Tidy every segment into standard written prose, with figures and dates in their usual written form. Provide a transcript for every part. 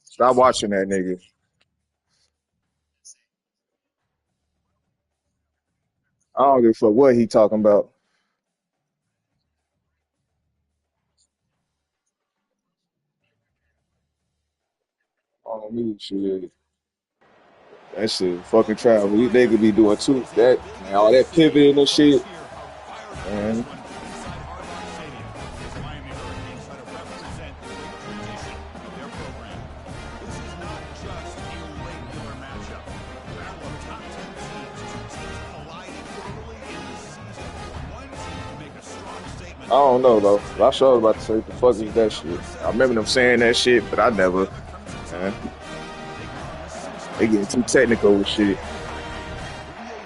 Stop watching that nigga. I don't give a fuck what he talking about. On me, shit. That shit fucking travel. They could be doing too. That man, all that pivoting and shit. Man. I don't know though. I sure was about to say what the fuck is that shit. I remember them saying that shit, but I never. Man. They getting too technical with shit. EA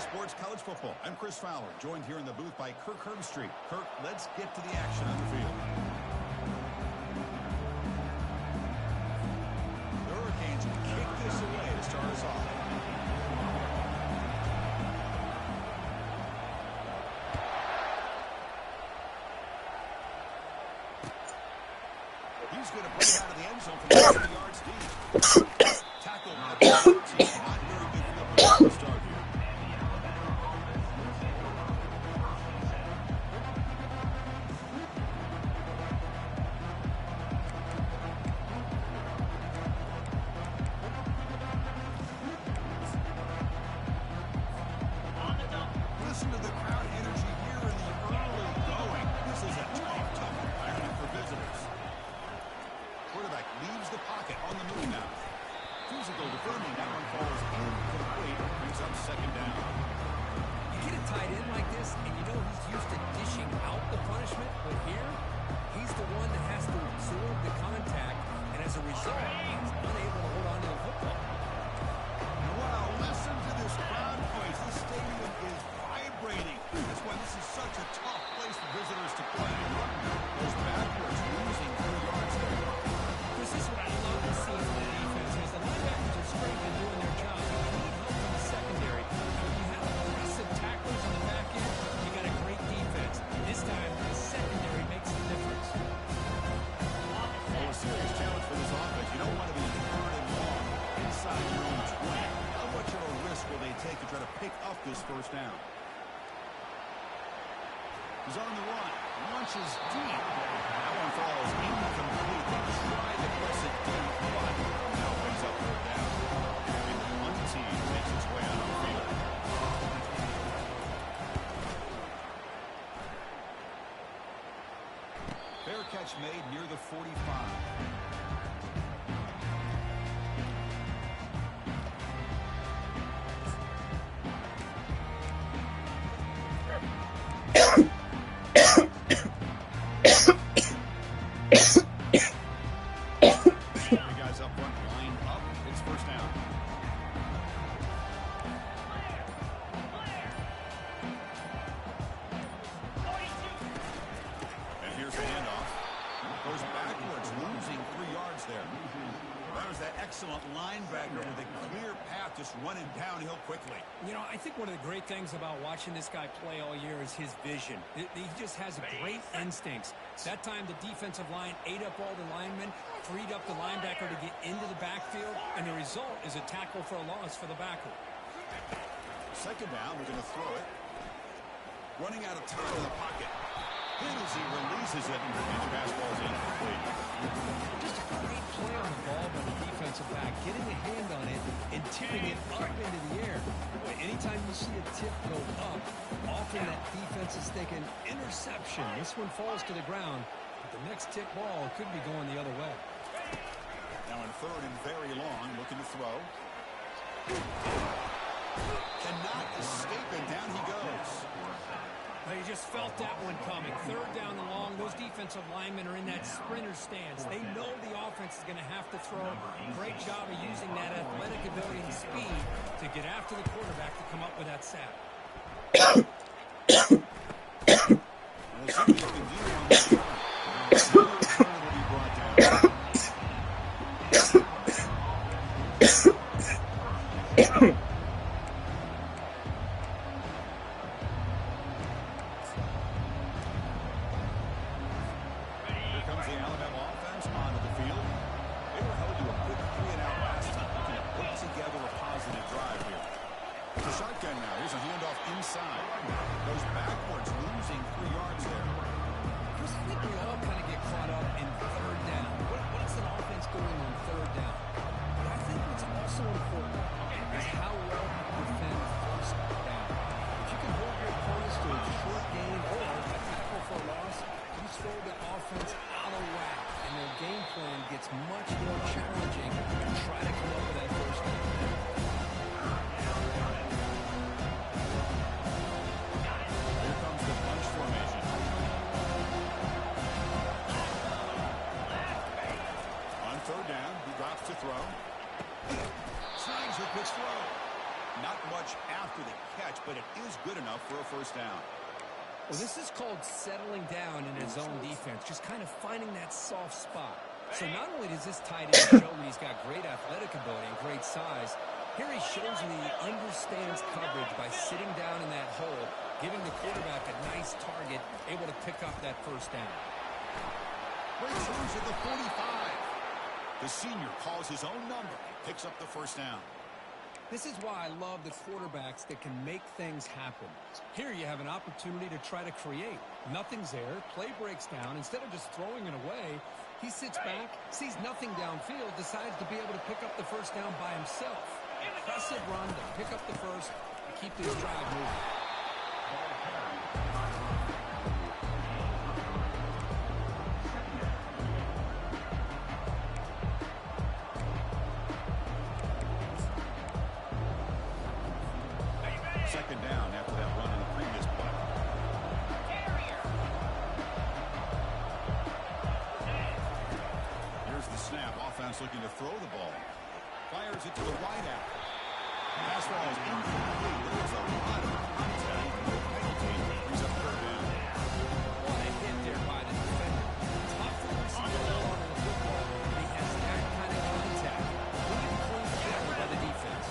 Sports College Football. I'm Chris Fowler, joined here in the booth by Kirk Herbstreit. Kirk, let's get to the action on the field. The Hurricanes kick this away to start us off. He's going to put it out of the end zone from 30 yards deep. Tackle not very good field to start here. Listen to the crowd energy here in the early going. This is a tough environment for visitors. Quarterback leaves the pocket on the move now. Physical defending. That one falls incomplete. Brings up second down. You get a tight end like this, and you know he's used to dishing out the punishment, but here, he's the one that has to absorb the contact, and as a result, he's unable to hold on to the football. Wow, listen to this crowd noise. This stadium is vibrating. That's why this is such a tough place for visitors to play. Goes backwards, losing 2 yards there. This is what I love to see in the defense, is the linebackers are straight and doing their job. You need help from the secondary. When you have aggressive tacklers on the back end, you got a great defense. This time, the secondary makes the difference. Well, a serious challenge for this offense. You don't want to be third and long inside your own 20. How much of a risk will they take to try to pick up this first down? He's on the run. Launches deep. That one falls incomplete. They tried to press it deep, but now brings up third down. And the one team makes its way out on the field. Fair catch made near the 45. Guys up front, line up. It's first down. And here's the handoff. Goes backwards, losing 3 yards there. That was that excellent linebacker with a clear path, just running downhill quickly. You know, I think one of the great things about watching this guy play all year is his vision. He just has great instincts. That time, the defensive line ate up all the linemen, freed up the linebacker to get into the backfield, and the result is a tackle for a loss for the backer. Second down, we're going to throw it. Running out of time in the pocket. Hit as he releases it, and the pass ball's incomplete. Just a great play on the ball by the defensive back, getting a hand on it and tipping it up into the air. Boy, anytime you see a tip go up, often that defense is thinking interception. This one falls to the ground, but the next tip ball could be going the other way. Now in third and very long, looking to throw. cannot escape it. Down he goes. You just felt that one coming. Third down and long. Those defensive linemen are in that sprinter stance. They know the offense is going to have to throw. Great job of using that athletic ability and speed to get after the quarterback to come up with that sack. We'll see what he can do on this run. Will be brought down. Here comes the Alabama offense onto the field. They were held to a quick 3-and-out last time. Looking to put together a positive drive here. It's a shotgun now. Here's a handoff inside. Goes backwards, losing 3 yards there. Chris, I think we all kind of get caught up in third down. What's an offense doing on third down? But I think what's also important is how well you defend first down. If you can hold your opponents to a short gain or a tackle for a loss, you throw the offense out of whack, and their game plan gets much more challenging to try to come up with that first down. Here comes the bunch formation. On third down, he drops to throw. Snags with pitch throw. Not much after the catch, but it is good enough for a first down. Well, this is called settling down in his zone defense, just kind of finding that soft spot. So not only does this tight end show that he's got great athletic ability and great size, here he shows me he understands coverage by sitting down in that hole, giving the quarterback a nice target, able to pick up that first down. Returns at the 45. The senior calls his own number, picks up the first down. This is why I love the quarterbacks that can make things happen. Here you have an opportunity to try to create. Nothing's there. Play breaks down. Instead of just throwing it away, he sits back, sees nothing downfield, decides to be able to pick up the first down by himself. Impressive run to pick up the first and keep this drive moving. Second down after that run in the previous play. Here's the snap. Offense looking to throw the ball. Fires it to the wideout. Pass ball is incomplete. There's a lot of contact. No penalty. He's up third down. What a hit there by the defender. Tough for the receiver to run on the football. He has that kind of contact. Really clean tackle by the defense.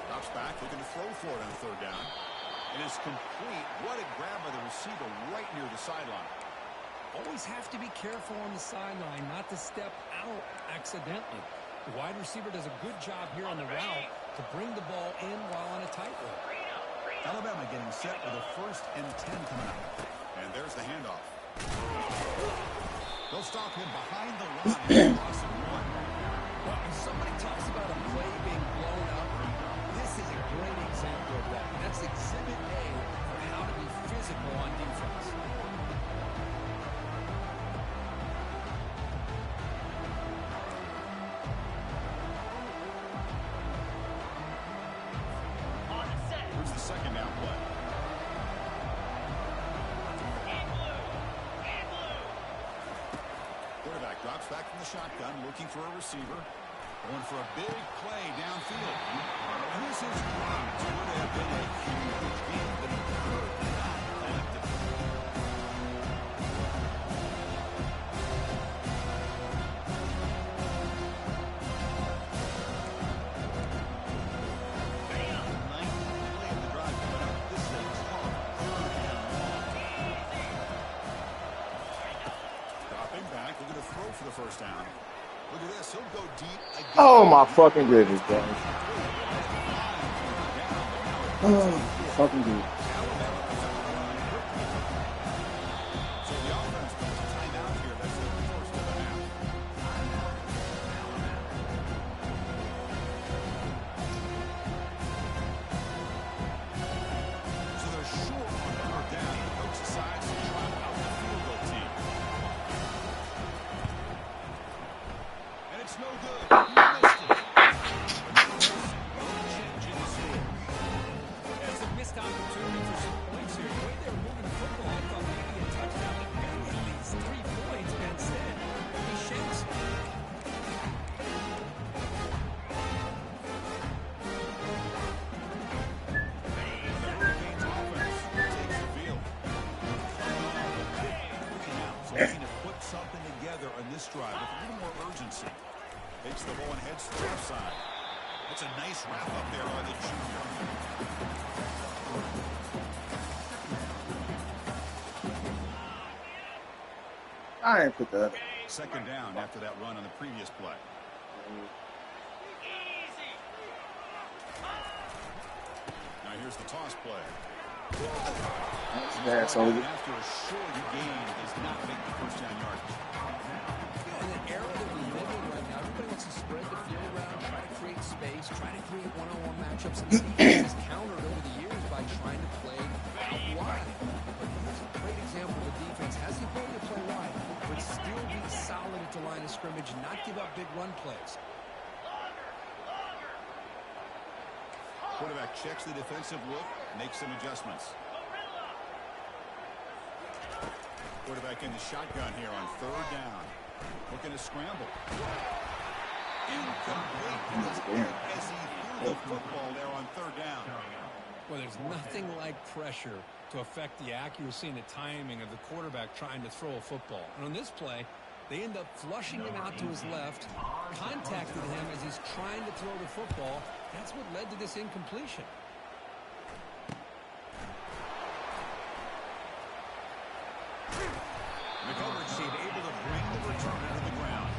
Drops back, looking to throw for it on third down. It is complete. What a grab by the receiver right near the sideline. Always have to be careful on the sideline not to step out accidentally. The wide receiver does a good job here on the route to bring the ball in while on a tightrope. Alabama getting set with a 1st and 10 coming up. And there's the handoff. They'll stop him behind the line. Loss of 1. Well, if somebody talks about a play being blown up, this is a great example of that. That's exhibit A for how to be physical on defense. Here's the second down play. Quarterback drops back from the shotgun, looking for a receiver. Going for a big play downfield. And this is dropped. Would have been a huge gain, but he could not connect it. Dropping back, looking to throw for the first down. Look at this, he'll go deep again. Oh my fucking goodness, bro. Oh, fucking good. So the offense calls a timeout here. That's the first of the half. So they're short on third down. The coach decides to try out the field goal team. That's no good. He missed it. No change in the score. That's a missed opportunity for some points here. The way they were moving the football, I thought maybe a touchdown to bury at least 3 points, but instead, he shakes it. Looking to put something together on this drive with a little more urgency. Takes the ball and heads to the left side. That's a nice wrap up there by the junior. I ain't put that. Second down after that run on the previous play. Now here's the toss play. That's only After a short gain, does not make the first down yardage. In an era that we live in right now, everybody wants to spread the field around, try to create space, try to create one-on-one matchups. And the defense has countered over the years by trying to play out wide. But here's a great example of a defense has the ability to play wide, but still be solid at the line of scrimmage and not give up big run plays. Quarterback checks the defensive look, makes some adjustments. Quarterback in the shotgun here on third down. Looking to scramble. Incomplete. As he threw the football there on third down. Well, there's nothing like pressure to affect the accuracy and the timing of the quarterback trying to throw a football. And on this play, they end up flushing him out to his left, contacted him as he's trying to throw the football. That's what led to this incompletion. McCullers seemed able to bring the returner to the ground.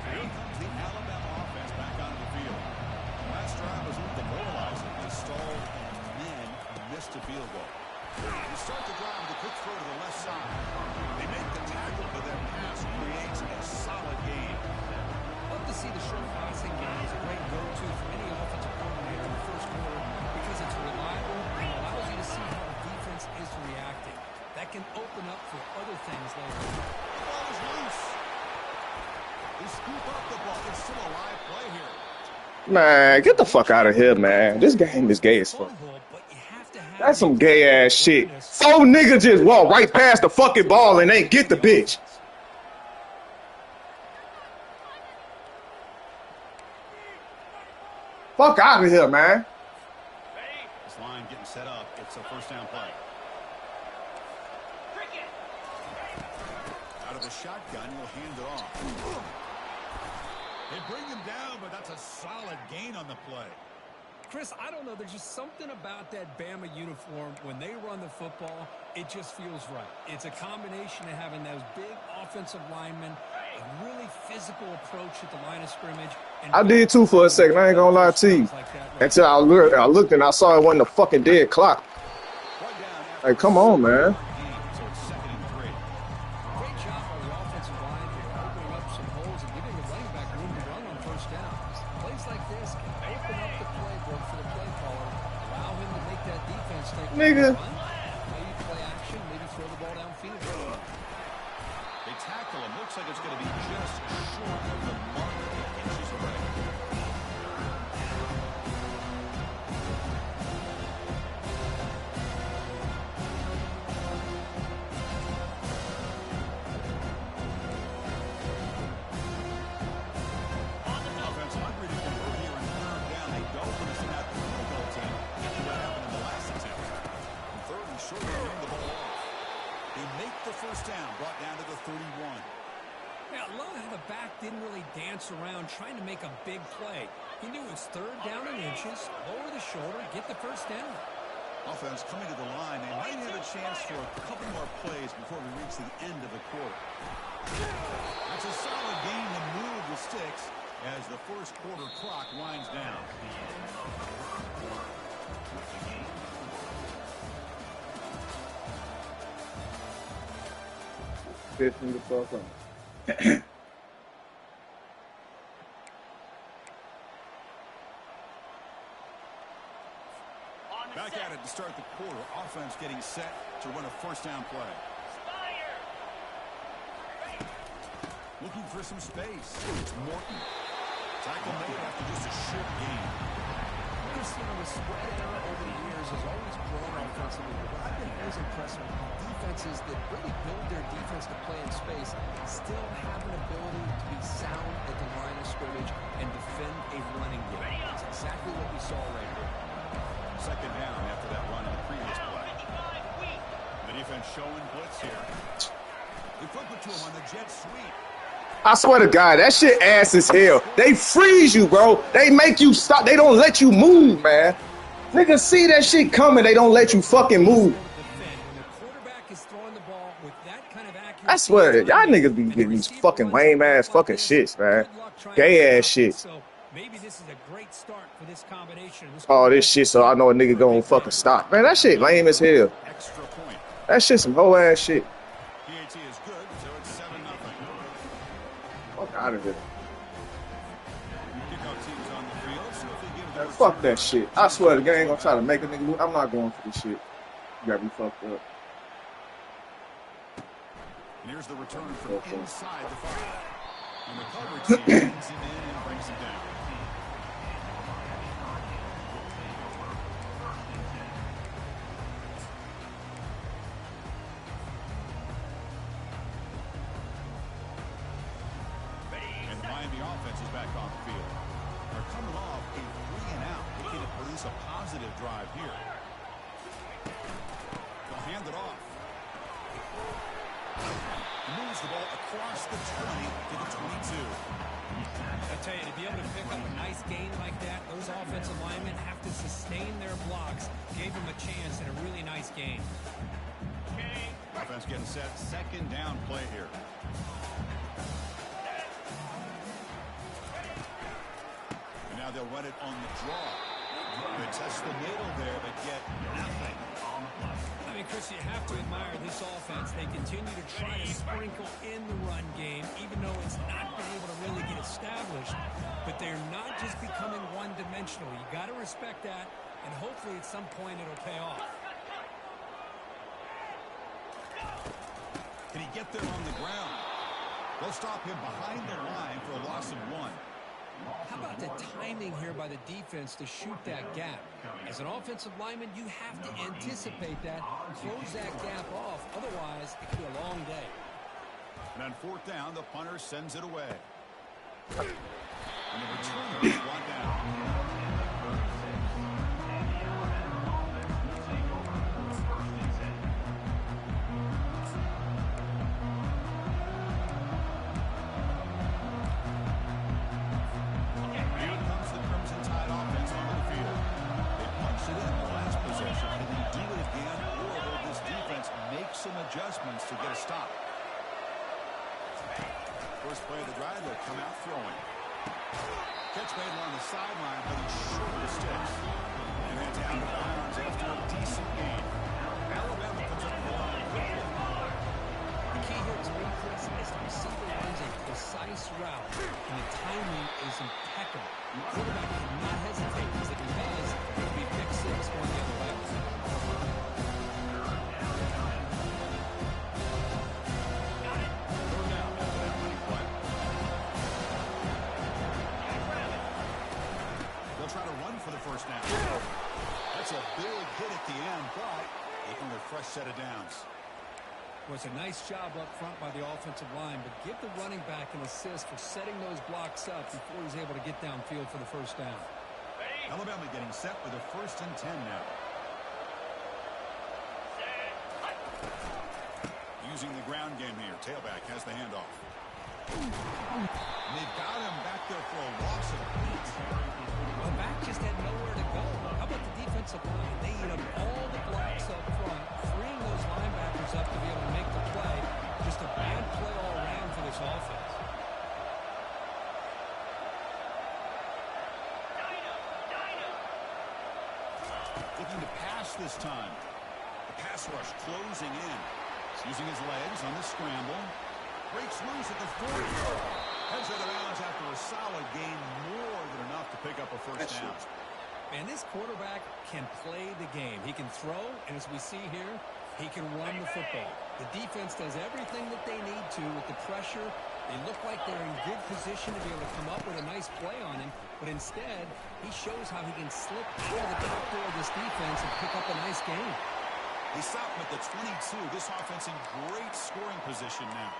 Here comes the Alabama offense back onto the field. Last drive was a little demoralizing. They stalled and then missed a field goal. They start the drive with a quick throw to the left side. They make the tackle, but their pass creates a solid gain. Love to see the short passing game. It's a great go-to for any offensive coordinator in the first quarter because it's reliable and allows you to see how the defense is reacting. That can open up for other things later. The ball is loose. They scoop up the ball. It's still a live play here. Man, get the fuck out of here, man. This game is gay as fuck. Fumble, but you have to have That's some gay ass shit. 4 niggas just walk right past the fucking ball and ain't get the bitch. Fuck out of here, man. This line getting set up. It's a first down play. Out of the shotgun, he'll hand it off. They bring him down, but that's a solid gain on the play. Chris, I don't know. There's just something about that Bama uniform. When they run the football, it just feels right. It's a combination of having those big offensive linemen, a really physical approach at the line of scrimmage. And I did too for a second. I ain't gonna lie to you. Until I looked and I saw it wasn't a fucking dead clock. Like, come on, man. So it's second and 3. Great job by the offensive line here, opening up some holes and giving the running back room to run on first down. Plays like this can open up the playbook for the play caller, allow him to make that defense take Nigga. a run, maybe play action, maybe throw the ball downfield. They tackle him. Looks like it's going to be just short of the mark. Inches away. Offense hungry to convert here on third down. They don't want to send out the field goal team after what happened in the last attempt. And third and short, they hand the ball off. They make the first down, brought down to the 31. Yeah, I love how the back didn't really dance around trying to make a big play. He knew it's third down in inches, lower the shoulder, get the first down. Offense coming to the line. They might have a chance for a couple more plays before we reach the end of the quarter. That's a solid gain to move the sticks as the first quarter clock winds down. Fifteen to 12. Back at it to start the quarter. Offense getting set to run a first down play. Looking for some space. It's Morton. Tackle made after just a short gain. The spread era over the years has always grown offensively, but what I've been always impressed with defenses that really build their defense to play in space still have an ability to be sound at the line of scrimmage and defend a running game. That's exactly what we saw right here. Second down after that run in the previous play. The defense showing blitz here. They flip it to him on the jet sweep. I swear to God, that shit ass as hell. They freeze you, bro. They make you stop. They don't let you move, man. Niggas see that shit coming. They don't let you fucking move. I swear, y'all niggas be getting these fucking lame ass fucking shits, man. Gay ass shit. Maybe this is a great start for this combination. Oh, this shit, so I know a nigga gonna fucking stop. Man, that shit lame as hell. Extra point. That shit some whole ass shit. PAT is good, so it's 7-0. Fuck out of here. Kickoff teams on the field, so if they give it Fuck that shit. I swear the game gonna try to make a nigga lose. I'm not going for this shit. You gotta be fucked up. And here's the return from inside the 5. And the coverage team brings him in and brings him down. And Miami offense is back on the field. They're coming off a 3-and-out, looking to produce a positive drive here. They'll hand it off. Moves the ball across the 20 to the 22. I tell you, to be able to pick up a nice gain like that, those offensive linemen have to sustain their blocks. Gave them a chance and a really nice gain. Offense getting set. Second down play here. And now they'll run it on the draw. They test the middle there, but get nothing. I mean, Chris, you have to admire this offense. They continue to try to sprinkle in the run game, even though it's not been able to really get established. But they're not just becoming one-dimensional. You got to respect that, and hopefully at some point it'll pay off. Can he get there on the ground? They'll stop him behind the line for a loss of 1. How about the timing here by the defense to shoot that gap? As an offensive lineman, you have to anticipate that, close that gap off. Otherwise, it could be a long day. And on fourth down, the punter sends it away. And the returner is brought down. Some adjustments to get a stop. First play of the drive, they'll come out throwing. Catch made along the sideline, but he's short of the sticks. And that's out of bounds after a decent gain. Alabama comes up the line quickly. The key here to me, Chris, is the receiver runs a precise route, and the timing is impeccable. The quarterback cannot hesitate, because if he does, it'll be pick 6 going the other way. Try to run for the first down. That's a big hit at the end, but taking a fresh set of downs. Well, it's a nice job up front by the offensive line, but give the running back an assist for setting those blocks up before he's able to get downfield for the first down. Alabama getting set with a 1st and 10 now. Using the ground game here. Tailback has the handoff. They've got him back there for a loss of 8. The back just had nowhere to go. How about the defensive line? They eat up all the blocks up front, freeing those linebackers up to be able to make the play. Just a bad play all around for this offense. Looking to pass this time. The pass rush closing in. He's using his legs on the scramble. Breaks loose at the 40. Heads out of bounds after a solid gain, more than enough to pick up a first down. Man, this quarterback can play the game. He can throw, and as we see here, he can run the football. The defense does everything that they need to with the pressure. They look like they're in good position to be able to come up with a nice play on him, but instead, he shows how he can slip out of the top door of this defense and pick up a nice game. They stop him at the 22. This offense in great scoring position now.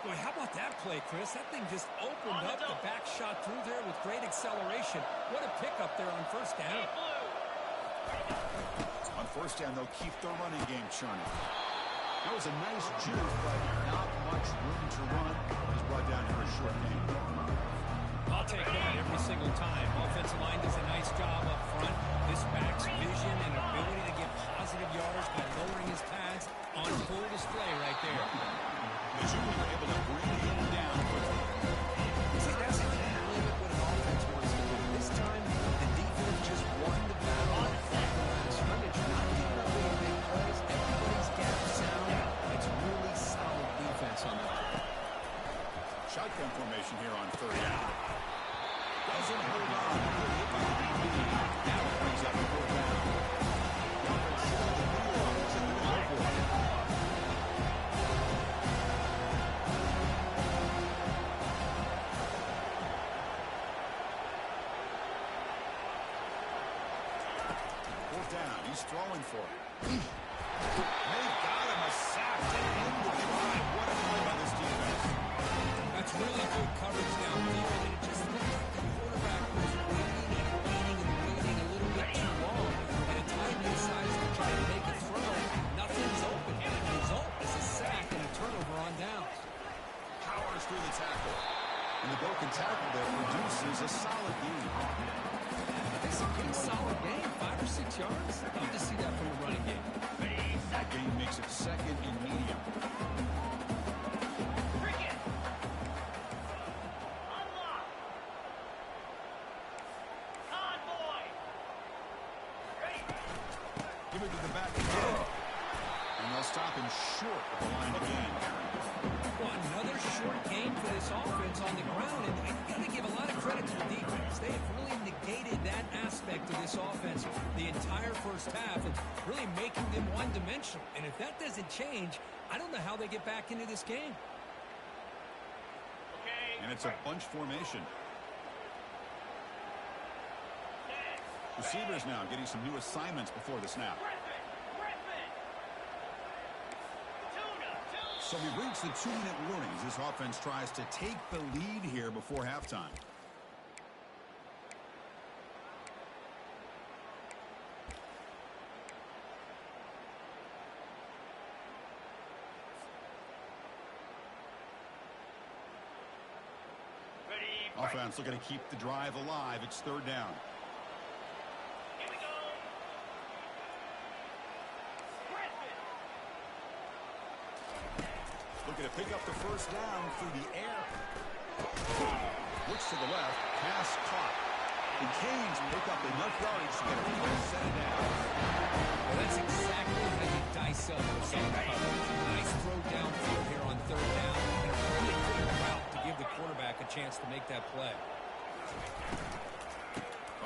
Boy, how about that play, Chris? That thing just opened up the back shot through there with great acceleration. What a pickup there on first down. On first down, they'll keep their running game churning. That was a nice juke, but not much room to run. He's brought down for a short game. I'll take that every single time. Offensive line does a nice job up front. This back's vision and ability to get positive yards by lowering his pads on full display right there. The junior were able to bring him down quickly. See, that's how you limit what an offense wants to do. This time, the defense just won the battle on scrimmage. Not giving up any big plays. Everybody's gap sound. It's really solid defense on that play. Shotgun formation here on third down. Doesn't hold on. Now it brings up fourth down. Fourth down. He's throwing for it. They got him a sack to end the drive. What a play by this defense. That's really good coverage downfield, and it just looked like the quarterback was waiting a little bit too long. And a time he decides to try to make a throw, nothing's open. And the result is a sack and a turnover on downs. Powers through the tackle. And the broken tackle there produces a solid gain. It's a good, solid game, 5 or 6 yards. Love to see that from the running game. That gain makes it second and medium. Give it to the back again. And they'll stop him short of the line again. Well, another short game for this offense on the ground, and you got to give a lot of credit to the defense. They have really negated that aspect of this offense the entire first half and really making them one-dimensional. And if that doesn't change, I don't know how they get back into this game. And it's a bunch formation. Receivers now getting some new assignments before the snap. So we reach the 2-minute warnings. This offense tries to take the lead here before halftime. Offense looking to keep the drive alive. It's third down. Looking to pick up the first down through the air. Looks to the left. Pass caught. The Canes pick up enough yards to get a first set it down. Well, that's exactly how you dice up some coverage. Nice throw downfield here on third down, and a really quick route to give the quarterback a chance to make that play.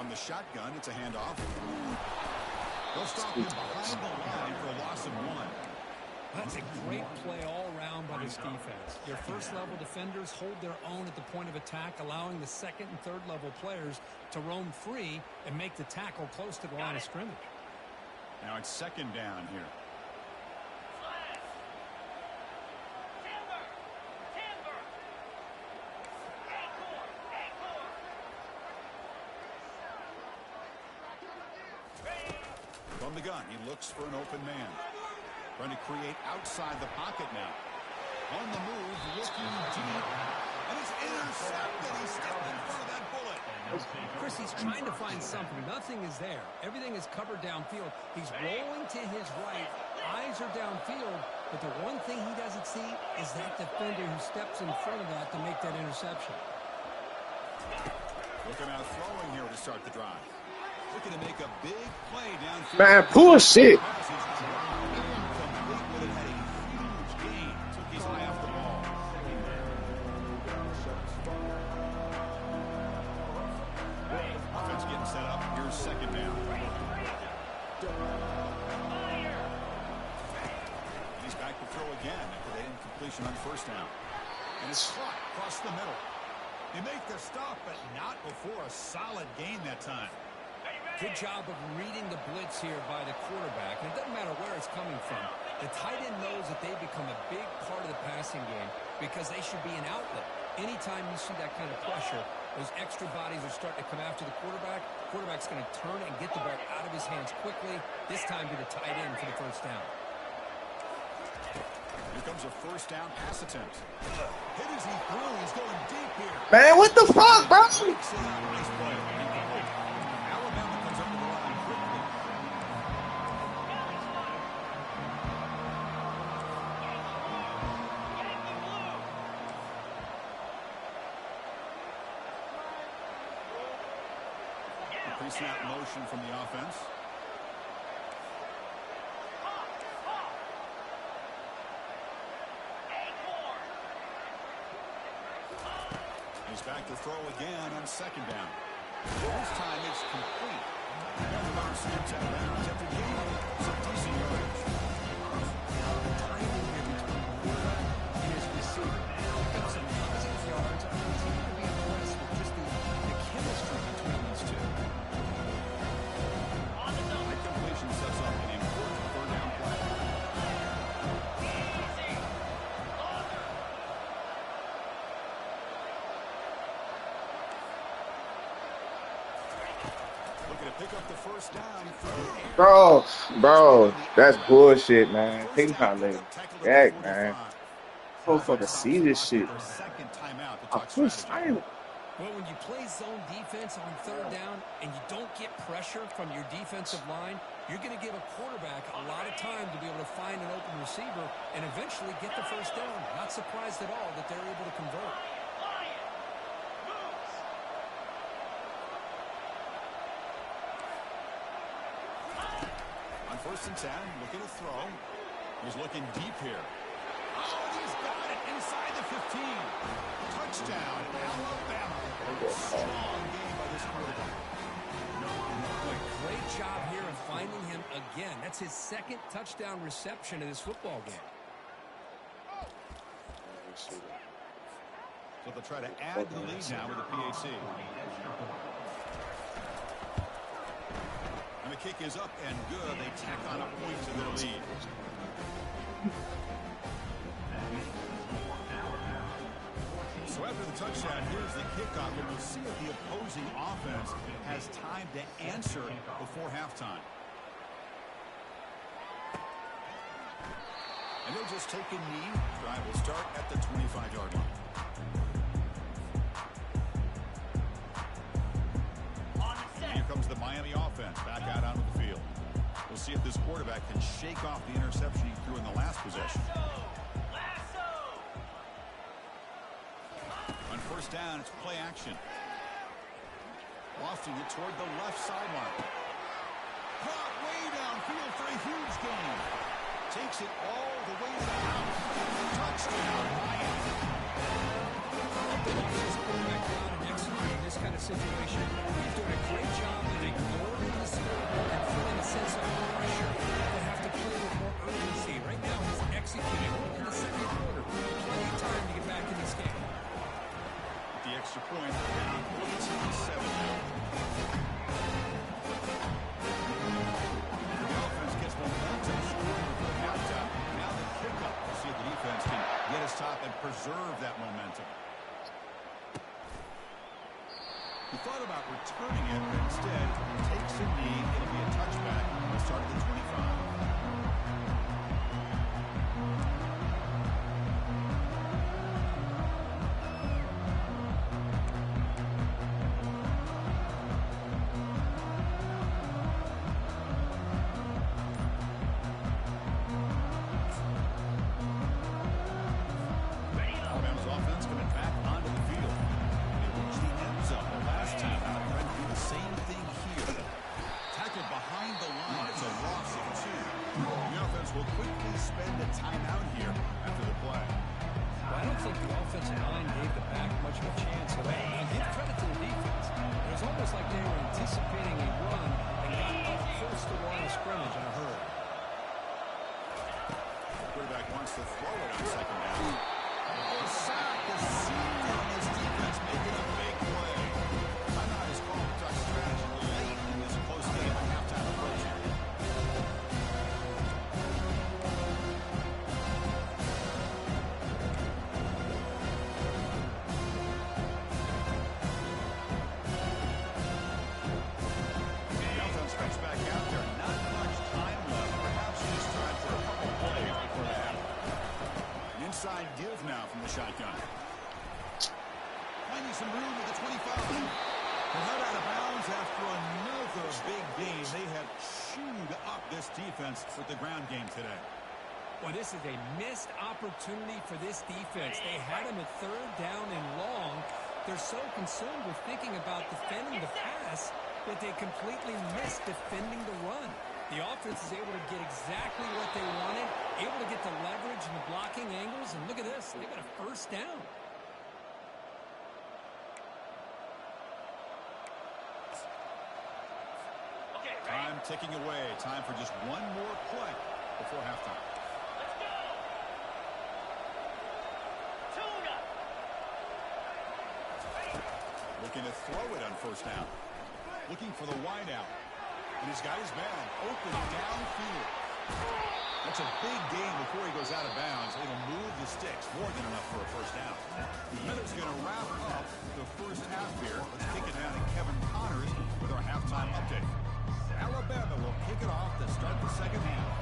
On the shotgun, it's a handoff. They'll stop him behind the line for a loss of 1. That's a great play all around by this defense. Your first-level defenders hold their own at the point of attack, allowing the second and third-level players to roam free and make the tackle close to the line of scrimmage. Now it's second down here. From the gun, he looks for an open man. Trying to create outside the pocket now. On the move, looking deep. And it's intercepted. He stepped in front of that bullet. Chris, he's trying to find something. Nothing is there. Everything is covered downfield. He's rolling to his right. Eyes are downfield. But the one thing he doesn't see is that defender who steps in front of that to make that interception. Looking out throwing here to start the drive. Looking to make a big play downfield. Man, bullshit. Offense getting set up. Here's Here's second down. He's back to throw again after the incompletion on first down. And it's caught across the middle. They make the stop, but not before a solid gain that time. Good job of reading the blitz here by the quarterback. And it doesn't matter where it's coming from. The tight end knows that they become a big part of the passing game because they should be an outlet. Anytime you see that kind of pressure, those extra bodies are starting to come after the quarterback. Quarterback's going to turn and get the ball out of his hands quickly, this time to the tight end for the first down. Here comes a first down pass attempt. Hit as he threw. He's going deep here. Man, what the fuck, bro? Nice play. Alabama comes up with the line quickly. Pre-snap motion from the offense. He's back to throw again on second down. This time it's complete. Everybody snaps out of bounds after gaining some decent yardage. Timing here between the quarterback and his receiver. Pick up some positive yards. I continue to be impressed with just the chemistry between these two. That completion sets up an important third down play. Looking to pick up the first down. Bro, that's bullshit, man. He's not letting back, man. Motherfucker see this shit. I feel silent. Well, when you play zone defense on third down and you don't get pressure from your defensive line, you're going to give a quarterback a lot of time to be able to find an open receiver and eventually get the first down. Not surprised at all that they're able to convert. On first and 10, looking to throw. He's looking deep here. Oh, he's got it inside the 15. Touchdown, Alabama. Strong game by this quarterback. Great job here of finding him again. That's his second touchdown reception in this football game. So they'll try to add to the lead now with the PAT. And the kick is up and good. They tack on a point to their lead. So after the touchdown, here's the kickoff, and we'll see if the opposing offense has time to answer before halftime. And they'll just take a knee. Drive will start at the 25-yard line. Here comes the Miami offense back out onto the field. We'll see if this quarterback can shake off the interception he threw in the last possession. On first down, it's play action. Lofting it toward the left sideline. Caught way downfield for a huge gain. Takes it all the way to the house. Touchdown, Miami. Watch this quarterback go out and execute in this kind of situation. He's doing a great job of ignoring the scoreboard and feeling a sense of pressure to have to play with more urgency. Right now, he's executing in the second quarter. Plenty of time to get back in this game. The extra point, down 14-7 now. The offense gets momentum for halftime. Now the pickup to see if the defense can get a stop and preserve that momentum. He thought about returning it, but instead takes a knee. It'll be a touchback. We'll start at the 25. Alabama's offense coming back onto the field. They reached the end zone the last time out. Trying to do the same thing here. inside give now from the shotgun. Finding some room at the 25. They're not out of bounds after another big gain. They have chewed up this defense with the ground game today. Well, this is a missed opportunity for this defense. They had him at 3rd down and long. They're so consumed with thinking about defending the pass that they completely missed defending the run. The offense is able to get exactly what they wanted, able to get the leverage and the blocking angles, and look at this. They got a 1st down. Time ticking away. Time for just one more play before halftime. Looking to throw it on 1st down. Looking for the wide out. And he's got his man open downfield. That's a big gain before he goes out of bounds. It'll move the sticks. More than enough for a 1st down. The Minutes going to wrap up the first half here. Let's kick it down to Kevin Connors with our halftime update. Alabama will kick it off to start the second half.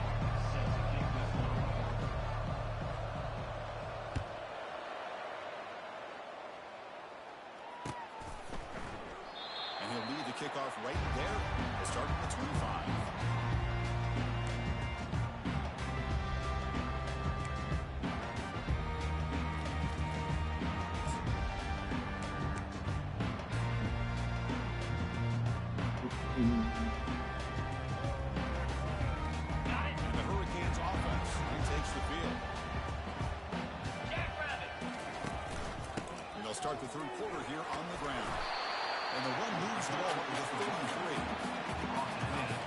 And he'll lead the kickoff right there, starting at 25. Start the 3rd quarter here on the ground. And the one moves the ball with a 33.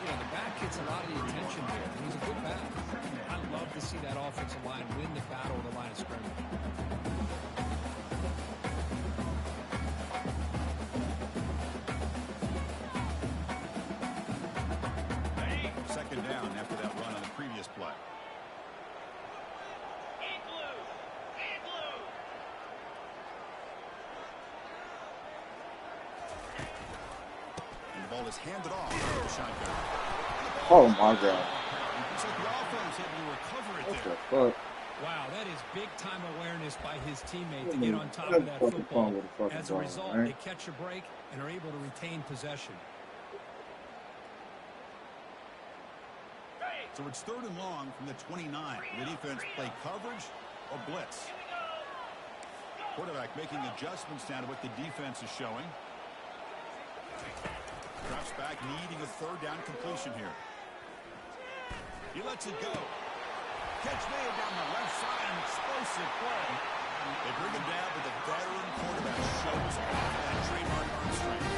Yeah, the back gets a lot of the attention there. He's a good back. I love to see that offensive line win the battle of the line of scrimmage. 2nd down after that run on the previous play. Ball is handed off to the shotgun. Oh my God. Looks like the offense able to recover it What there. the fuck? Wow, that is big-time awareness by his teammate to get on top of that football. As a result, they catch a break and are able to retain possession. So it's 3rd and long from the 29. The defense play coverage or blitz. Quarterback making adjustments down to what the defense is showing. Drops back, needing a 3rd down completion here. He lets it go. Catch made down the left side, an explosive play. They bring him down, but the veteran quarterback shows off that trademark arm strength.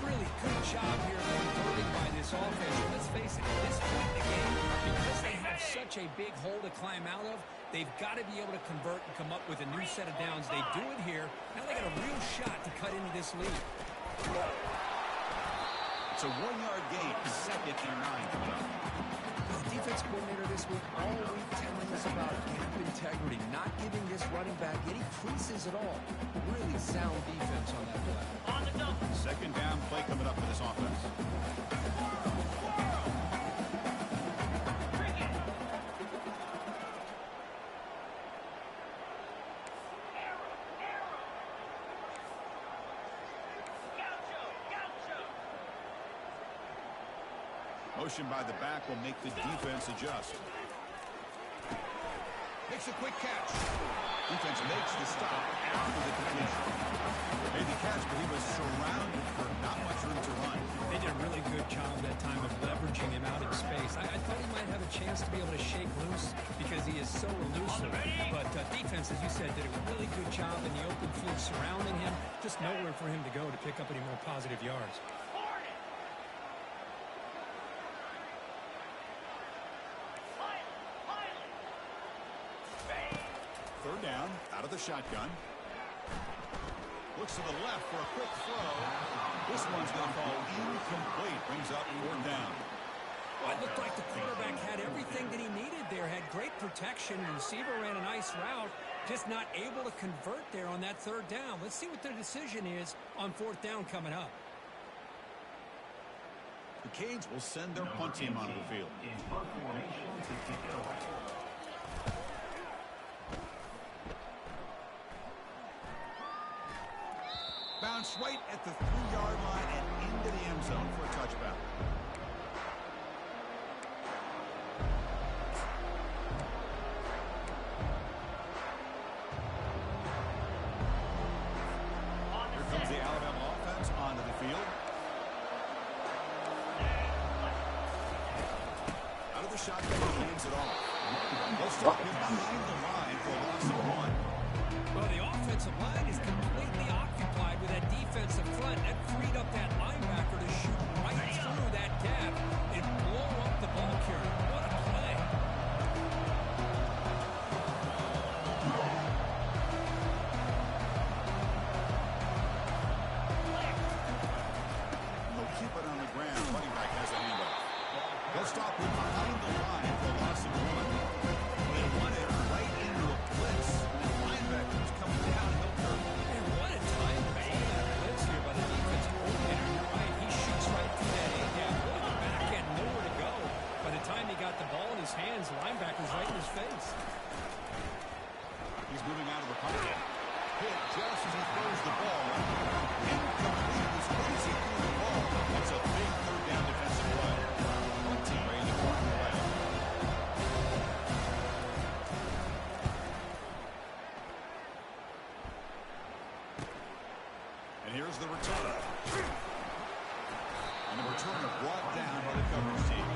Really good job here converting by this offense. Let's face it, at this point in the game, because they have such a big hole to climb out of, they've got to be able to convert and come up with a new set of downs. They do it here. Now they got a real shot to cut into this lead. It's a 1-yard gain, 2nd and 9. The defense coordinator this week all week telling us about gap integrity, not giving this running back any creases at all. Really sound defense on that play. 2nd down play coming up for this offense. Motion by the back will make the defense adjust. Makes a quick catch. Defense makes the stop after the completion. Made the catch, but he was surrounded for not much room to run. They did a really good job that time of leveraging him out in space. I thought he might have a chance to be able to shake loose because he is so elusive. But defense, as you said, did a really good job in the open field surrounding him. Just nowhere for him to go to pick up any more positive yards. 3rd down, out of the shotgun. Looks to the left for a quick throw. This one's going to fall incomplete. Brings up 4th down. Well, it looked like the quarterback had everything that he needed there. Had great protection. The receiver ran a nice route. Just not able to convert there on that 3rd down. Let's see what their decision is on 4th down coming up. The Canes will send their punt team onto the field. Launched right at the 3-yard line and into the end zone for a touchback. Here comes the Alabama offense onto the field. Out of the shotgun, he hands it off. They'll stop him behind the line for a loss of 1. Well, the offensive line is completely occupied with that defensive front. That freed up that linebacker to shoot right through that gap and blow up the ball carrier. What a play. They'll keep it on the ground. Running back has a handoff. They'll stop him behind the line for a loss of 1. They run it right into a blitz. Linebackers coming downhill curve. And what a time to call that blitz here by the defensive coordinator. You're right. He shoots right through that A-gap. Really the back end, nowhere to go. By the time he got the ball in his hands, the linebacker's right in his face. He's moving out of the pocket. Hit just as he throws the ball. Incomplete as quick as he threw the ball. That's a big third down defensive play. One team ready to run away. And here's the return. And the return brought down by the coverage team.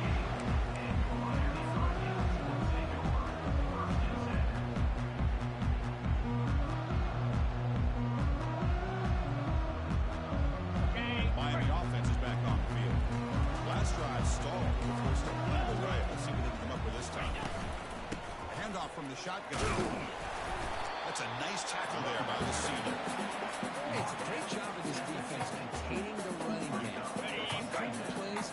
Miami offense is back on the field. Last drive stalled. The first to run it away. Let's see what they can come up with this time. Handoff from the shotgun. That's a nice tackle there by the senior. Hey, it's a great job of this defense containing the running game. If I'm calling plays,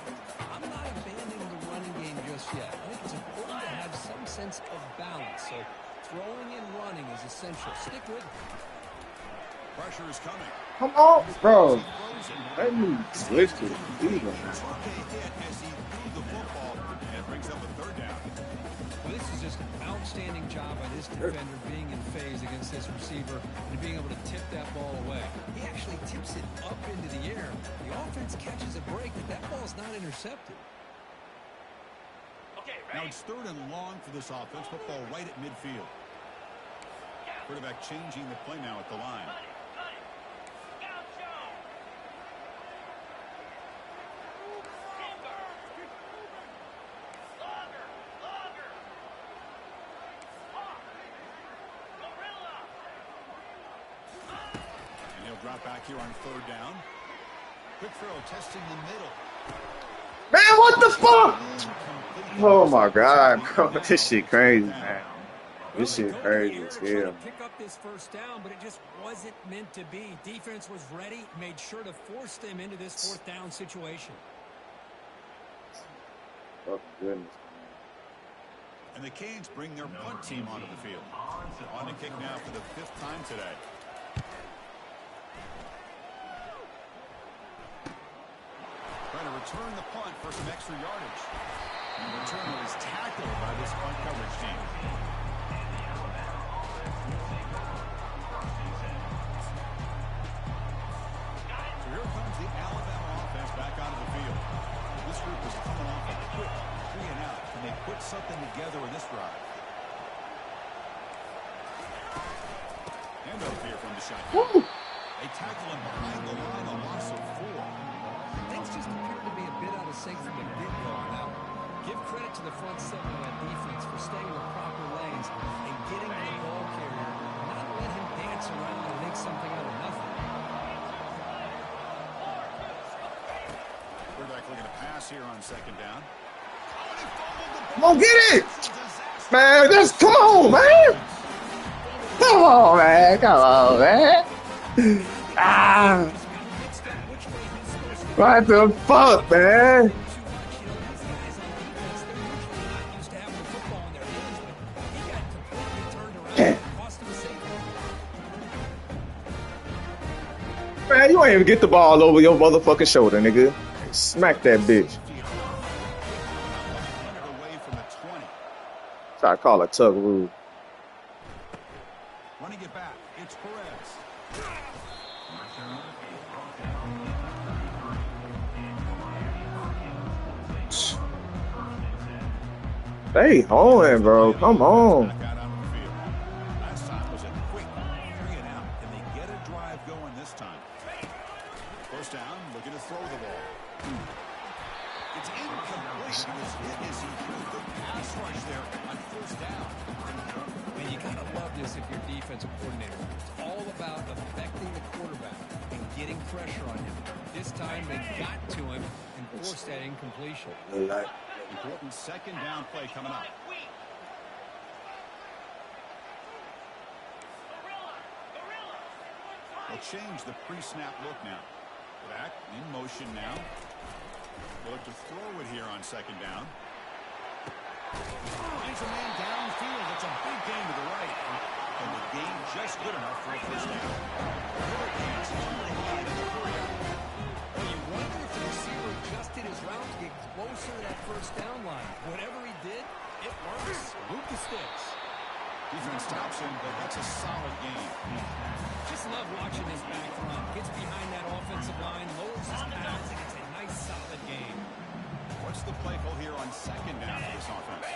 I'm not abandoning the running game just yet. I think it's important to have some sense of balance. So throwing and running is essential. Stick with it. Pressure is coming. Come on, bro. Let me switch to the receiver. Took a hit as he threw the football, and it brings up a third down. Well, this is just an outstanding job by this defender being in phase against this receiver and being able to tip that ball away. He actually tips it up into the air. The offense catches a break, but that ball's not intercepted. Now it's third and long for this offense. Football right at midfield. Quarterback changing the play now at the line. And he'll drop back here on third down. Quick throw, testing the middle. Man, what the fuck? Oh my god, bro. This shit crazy, man. This shit crazy as hell. Pick up this first down, but it just wasn't meant to be. Defense was ready, made sure to force them into this fourth down situation. Oh goodness. And the Canes bring their punt team onto the field. On the kick now for the 5th time today. Trying to return the punt for some extra yardage. And the returner is tackled by this punt coverage team. So here comes the Alabama offense back onto the field. This group is coming off a quick 3-and-out. Can they put something together in this drive? Handoff here from the shotgun. They tackle him behind the line, a loss of 4. Things just appear to be a bit out of sync from the get-go on that one. Give credit to the front seven of that defense for staying in the proper lanes and getting to the ball carrier, not let him dance around and make something out of nothing. Quarterback looking to pass here on second down. Come on, get it! Man, just come on, man! Come on, man! Come on, man! Ah! What the fuck, man? Man, you ain't even get the ball over your motherfucking shoulder, nigga. Smack that bitch. Try to call a tug rule. Running it back, it's Perez. Stay home, bro. Come on. Back out onto the field. Last time was a quick 3-and-out. Can they get a drive going this time? First down, looking to throw the ball. It's incomplete. He was hit as he threw the pass rush there on first down. And you gotta love this if you're defensive coordinator. It's all about affecting the quarterback and getting pressure on him. This time they got to him and forced that incompletion. Important second down play coming up. They'll change the pre-snap look now. Back in motion now. They'll look to throw it here on second down. Finds a man downfield. It's a big gain to the right. And the gain just good enough for a first down. Well, you wonder if the receiver adjusted his route to get closer to that first down line. Whatever he did, it works. Move the sticks. Defense stops him, but that's a solid game. Just love watching his back run. Gets behind that offensive line, lowers his pads, and it's a nice, solid game. What's the play call here on second down for this offense?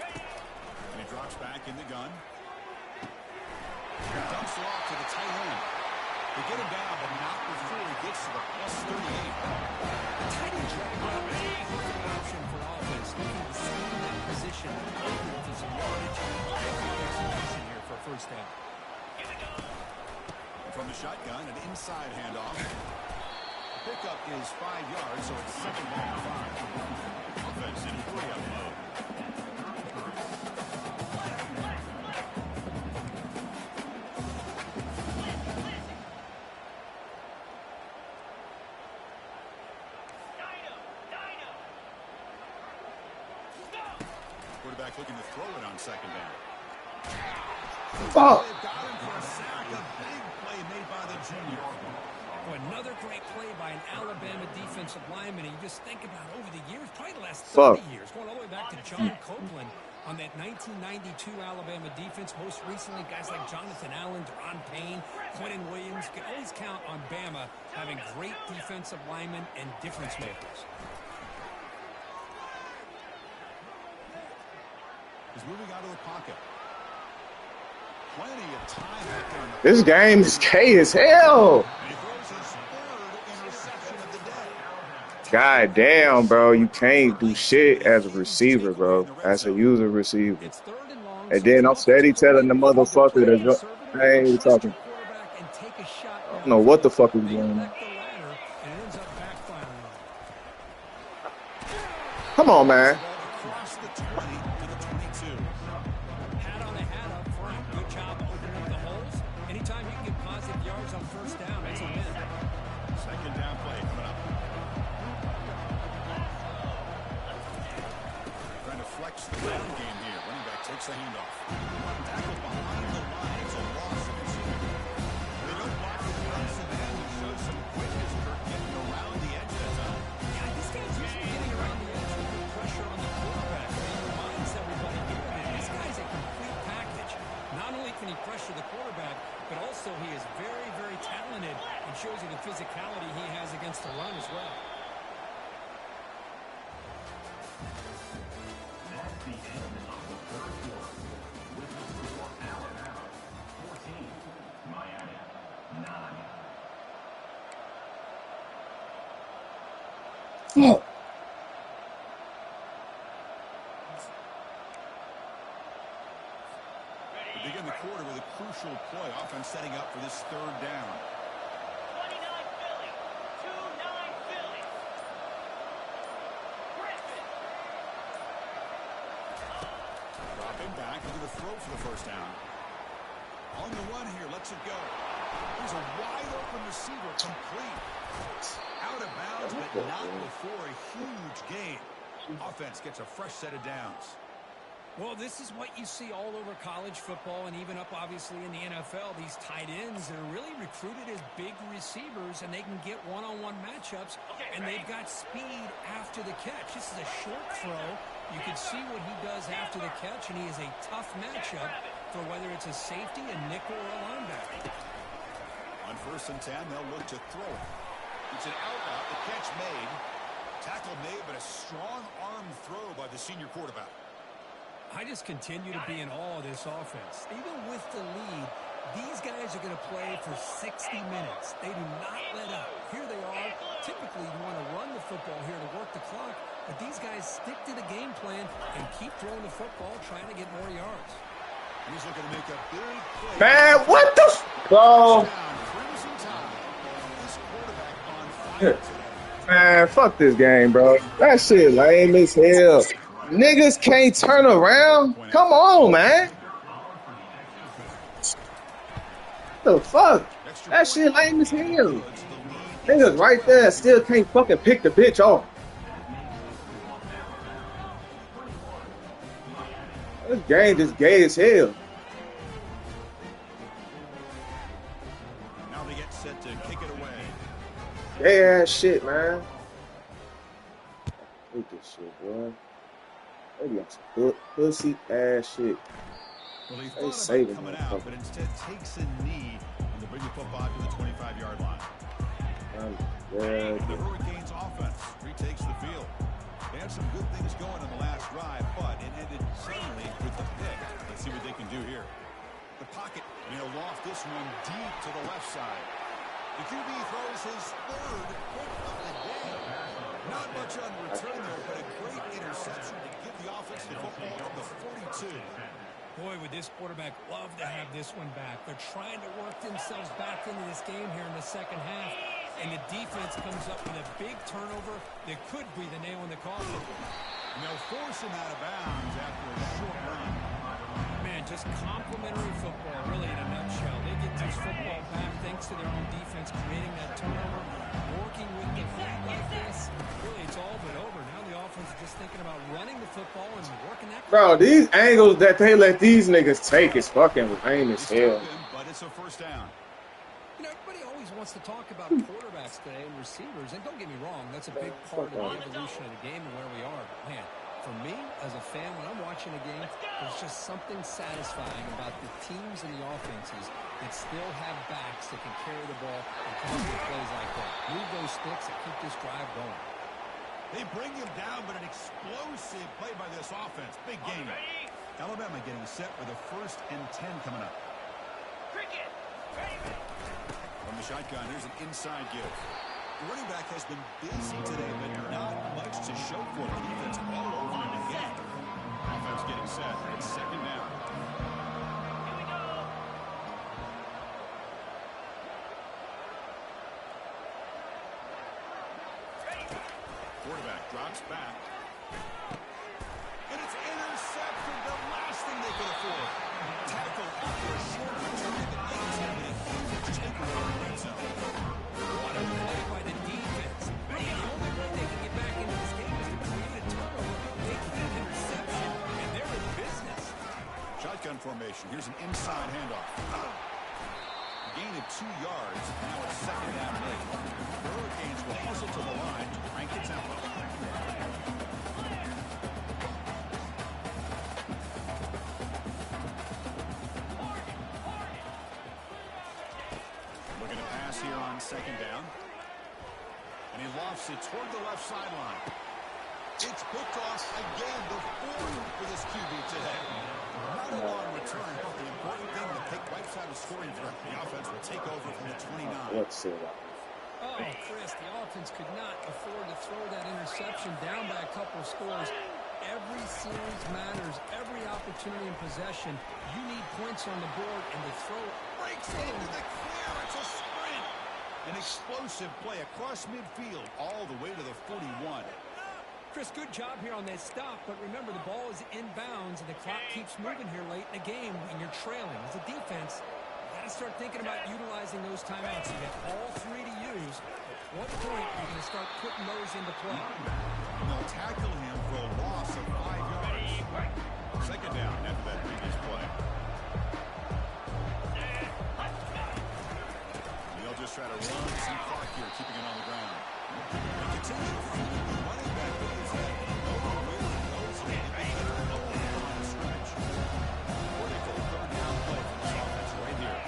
And he drops back in the gun. He dumps it off to the tight end. They get him down, but not before he gets to the +38. The tight end drag route is a perfect option for offense. Looking to scheme that position over to some yardage. Execution here for a first down. From the shotgun, an inside handoff. The pickup is 5 yards, so it's second down and 5. Offense in 3-up mode. Quarterback looking to throw it on second down. Fuck. They've got him for a sack. A big play made by the junior. Oh, another great play by an Alabama defensive lineman. And you just think about over the years, probably the last 30 years, going all the way back to John Copeland on that 1992 Alabama defense. Most recently, guys like Jonathan Allen, Deron Payne, Quentin Williams. You can always count on Bama having great defensive linemen and difference makers. He's moving out of the pocket. Plenty of time back there. This game is K as hell. And he throws his third interception of the day. God damn, bro. You can't do shit as a receiver, bro. As a user receiver. It's third and long. And then I'm steady telling the motherfucker to go. I ain't talking. I don't know what the fuck is going on. Come on, man. Across the 20 to the 22. Hat on the hat up front. Good job opening up the holes. Anytime you can get positive yards on first down, that's a win. Second down play coming up. Trying to flex the ground game here. Running back takes the handoff. Tackle behind the line. It's a loss of his team. They don't block the defensive end. He shows some quickness, Kirk, getting around the edge of the time. Yeah, this guy's usually getting around the edge with good pressure on the quarterback. He reminds everybody here that this guy's a complete package. Not only can he pressure the quarterback, but also he is very, very talented and shows you the physicality he has against the run as well. That's the end of the third quarter. With the score, Alabama 14, Miami 9. Fuck. They begin the quarter with a crucial play. Offense setting up for this third down. 29 Philly. 2-9 Philly. Griffin. Dropping back into the throw for the first down. On the run here, lets it go. Here's a wide open receiver, complete. Out of bounds, but not before a huge gain. Offense gets a fresh set of downs. Well, this is what you see all over college football and even up, obviously, in the NFL. These tight ends that are really recruited as big receivers, and they can get one-on-one matchups, and they've got speed after the catch. This is a short throw. You can see what he does after the catch, and he is a tough matchup for whether it's a safety, a nickel, or a linebacker. On 1st and 10, they'll look to throw it. It's an out route, the catch made. Tackle made, but a strong arm throw by the senior quarterback. I just continue to be in awe of this offense. Even with the lead, these guys are going to play for 60 minutes. They do not let up. Here they are. Typically, you want to run the football here to work the clock, but these guys stick to the game plan and keep throwing the football, trying to get more yards. He's looking to make a big play. Man, what the bro? Crimson Tide. This quarterback on fire today. Man, fuck this game, bro. That shit lame as hell. Niggas can't turn around. Come on, man. The fuck? That shit lame as hell. Niggas right there still can't fucking pick the bitch off. This game just gay as hell. Now they get set to kick it away. Gay ass shit, man. Look at this shit, boy. They got some pussy ass shit. Well, he They thought about saving coming that out, fucker. but instead takes a knee and to bring the football to the 25-yard line. Yeah, The Hurricanes offense retakes the field. They had some good things going in the last drive, but it ended suddenly with the pick. Let's see what they can do here. The pocket, they'll loft this one deep to the left side. The QB throws his third pick of the day. Not much on return there, but a great interception to give the offense the football at the 42. Boy, would this quarterback love to have this one back. They're trying to work themselves back into this game here in the second half, and the defense comes up with a big turnover that could be the nail in the coffin. And they'll force him out of bounds after a short run. Man, just complimentary football, really, in a nutshell. They get this football back thanks to their own defense creating that turnover, working with the lead like this. Really, it's all but over. Now the offense is just thinking about running the football and working that. bro, these angles that they let these niggas take is fucking lame as hell. But it's a first down. You know, everybody always wants to talk about quarterbacks today and receivers, and don't get me wrong, that's a big part of the evolution of the game and where we are. But man, for me, as a fan, when I'm watching a game, there's just something satisfying about the teams and the offenses that still have backs that can carry the ball and come up with plays like that. Move those sticks and keep this drive going. They bring him down, but an explosive play by this offense. Big game. Alabama getting set with a 1st and 10 coming up. Cricket. Ready. From the shotgun, here's an inside give. The running back has been busy today, but not much to show for it. The defense all over him again. Offense getting set. It's 2nd down. Here we go. Quarterback drops back. And it's intercepted. The last thing they could afford. Tackle after a short return that makes him a huge takeaway in the red zone. What a play by the defense. Really, the only way they can get back into this game is to create a turnover, make that interception, and they're in business. Shotgun formation. Here's an inside handoff. Gain of 2 yards. Now it's 2nd down and 8. The Hurricanes will hustle to the line to crank the tempo. Looking to pass here on 2nd down. And he lofts it toward the left sideline. It's picked off again, the 4th for this QB today. Not a long return, but the important thing, the pick wipes out a scoring threat. The offense will take over from the 29. Let's see that. Oh, Chris, the offense could not afford to throw that interception down by a couple of scores. Every series matters. Every opportunity in possession, you need points on the board, and the throw Breaks into the clear. It's a sprint. An explosive play across midfield all the way to the 41. Chris, good job here on that stop, but remember, the ball is inbounds, and the clock keeps moving here late in the game, and you're trailing. As a defense, you got to start thinking about utilizing those timeouts. You got all 3 to use. At what point are you going to start putting those into play? And they'll tackle him for a loss of 5 yards. 2nd down after that previous play. And they'll just try to run some clock here, keeping it on the ground. They continue to feed the running back with his head. Over where he goes, and it becomes a long stretch. Critical 3rd down play for this offense right here.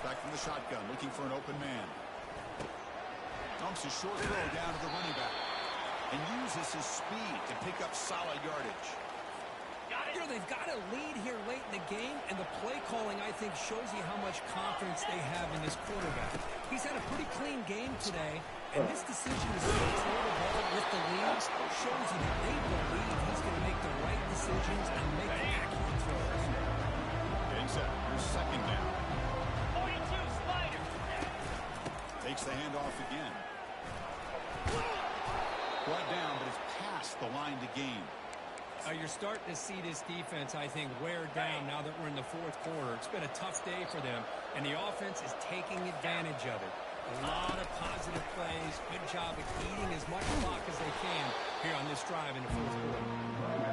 back from the shotgun, looking for an open man. Dumps a short throw down to the running back. And uses his speed to pick up solid yardage. You know, they've got a lead here late in the game, and the play calling, I think, shows you how much confidence they have in this quarterback. He's had a pretty clean game today, and this decision to throw the ball with the lead shows you that they believe he's going to make the right decisions and make accurate throws. Getting set. Here's second down. 42 Spider. Takes the handoff again. Brought down, but it's past the line to gain. You're starting to see this defense, I think, wear down now that we're in the fourth quarter. It's been a tough day for them, and the offense is taking advantage of it. A lot of positive plays. Good job at eating as much clock as they can here on this drive in the fourth quarter.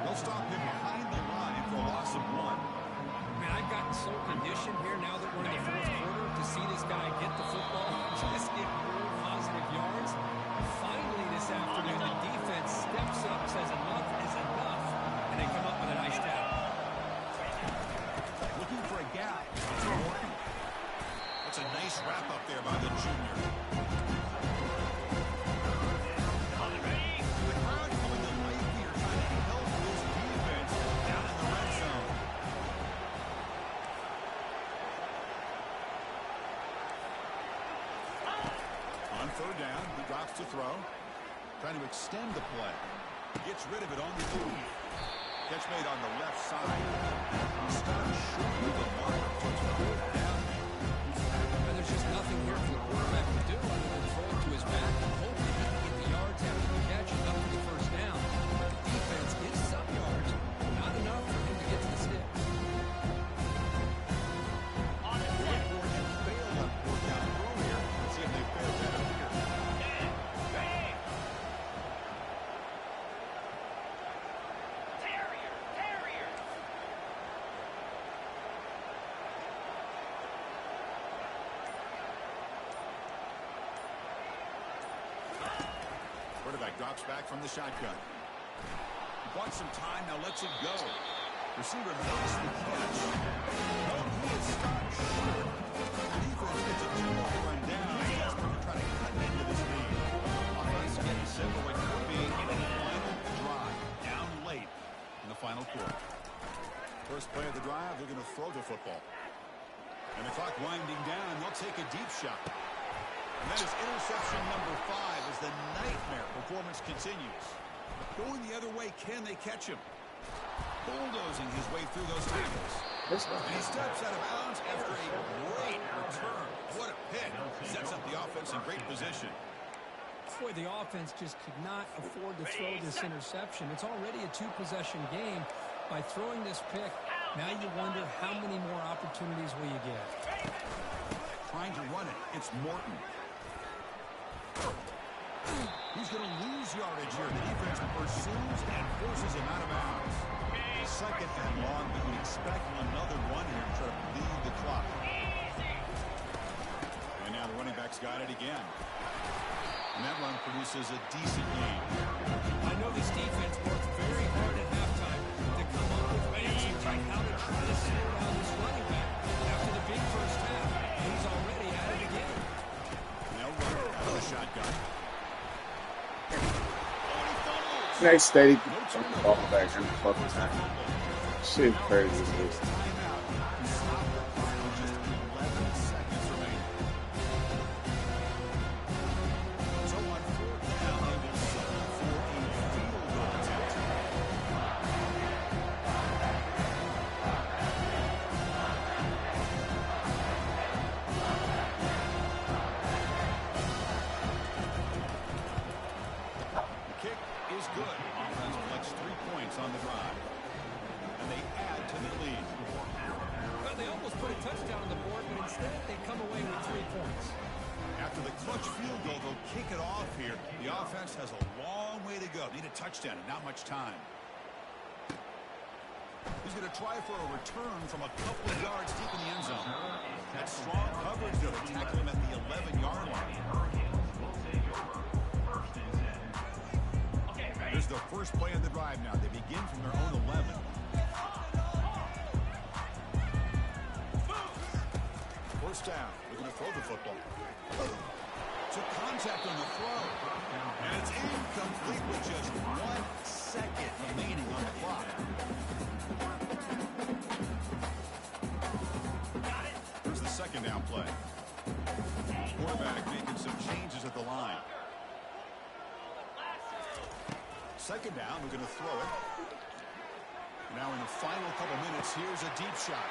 They'll stop him behind the line for a loss of 1. Man, I've gotten so conditioned here now that we're in the fourth quarter to see this guy get the football, just get more positive yards. Finally this afternoon, the defense steps up, says enough is enough, and they come up with a nice tackle. Looking for a gap. It's Morton. That's a nice wrap up there by the junior. The crowd coming to life here, trying to help this defense down in the red zone. On third down, he drops to throw. Trying to extend the play. Gets rid of it on the move. Catch made on the left side. He stopped short of the mark, so it's fourth down. And there's just nothing here for the quarterback to do other than throw it to his back and hope that he can get the yards after the catch and up for the first down. But the defense gets some yards, not enough for him to get to the sticks. On the set. Oregon failed on fourth down throw here. Let's see if they fail that up here. Ready. Terrier. Terrier. Quarterback drops back from the shotgun. He bought some time, now lets it go. Receiver makes the catch. No, he is stopped short. The defense gets a 2-yard run down. Desperate to try to cut into this lead. Offense getting set for what could be in the final drive. Down late in the final quarter. First play of the drive, they're going to throw the football. And the clock winding down, they'll take a deep shot. And that is interception number 5 as the nightmare performance continues. Going the other way, can they catch him? Bulldozing his way through those tackles. And he steps out of bounds after a great return. What a pick. Sets up the offense in great position. Boy, the offense just could not afford to throw this interception. It's already a 2-possession game. By throwing this pick, now you wonder how many more opportunities will you get. Trying to run it. It's Morton. He's going to lose yardage here. The defense pursues and forces him out of bounds. Second and long, but you expect another one here to try to lead the clock. And now the running back's got it again. And that run produces a decent gain. I know this defense worked very hard at halftime to come up with answers on how to try to slow down this running back after the big first half. He's already at it again. Now run out of the shotgun. Nice steady. Ball back every fucking time. Shit crazy as this. Timeout. Stop the clock with just 11 seconds remaining. So on fourth down, they will settle for a field goal attempt. The kick is good. Offense collects 3 points on the drive. And they add to the lead. Well, they almost put a touchdown on the board, but instead they come away with 3 points. After the clutch field goal, they'll kick it off here. The offense has a long way to go. Need a touchdown and not much time. He's going to try for a return from a couple of yards deep in the end zone. That strong coverage to tackle him at the 11-yard line. Here's the first play of the drive now. They begin from their own 11. First down. They're going to throw the football. Took contact on the throw. And it's incomplete with just 1 second remaining on the clock. Here's the second down play. Quarterback making some changes at the line. Second down, we're going to throw it. Now in the final couple minutes, here's a deep shot.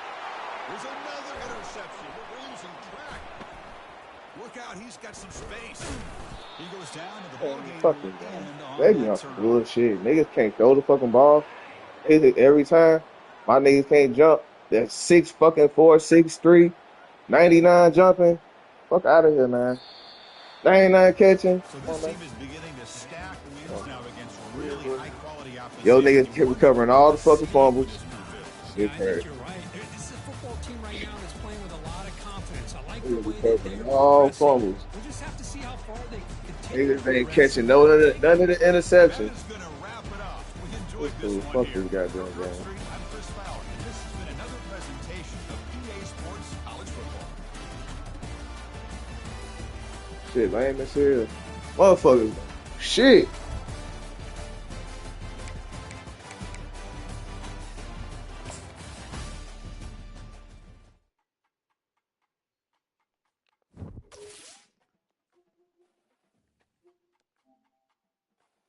There's another interception. We're losing track. Look out, he's got some space. He goes down to the ball game. Fucking they be on some bullshit. Niggas can't throw the fucking ball. Every time my niggas can't jump. They're 6'4", 6'3", 99 jumping. Fuck out of here, man. 99 catching. So this team is beginning to stack wins now against really high quality opposition. Yo, niggas keep recovering all the fucking fumbles. Yeah, I think you're right. This is a football team right now that's playing with a lot of confidence. I like the way they're all fumbles. We'll just have to see how far they continue. Niggas ain't catching none of the interceptions. That is going to wrap it up. We enjoyed Fuck this one here. this goddamn I'm game. Chris Fowler, and this has been another presentation of EA Sports College Football. Shit, lame as hell. Motherfuckers. Shit.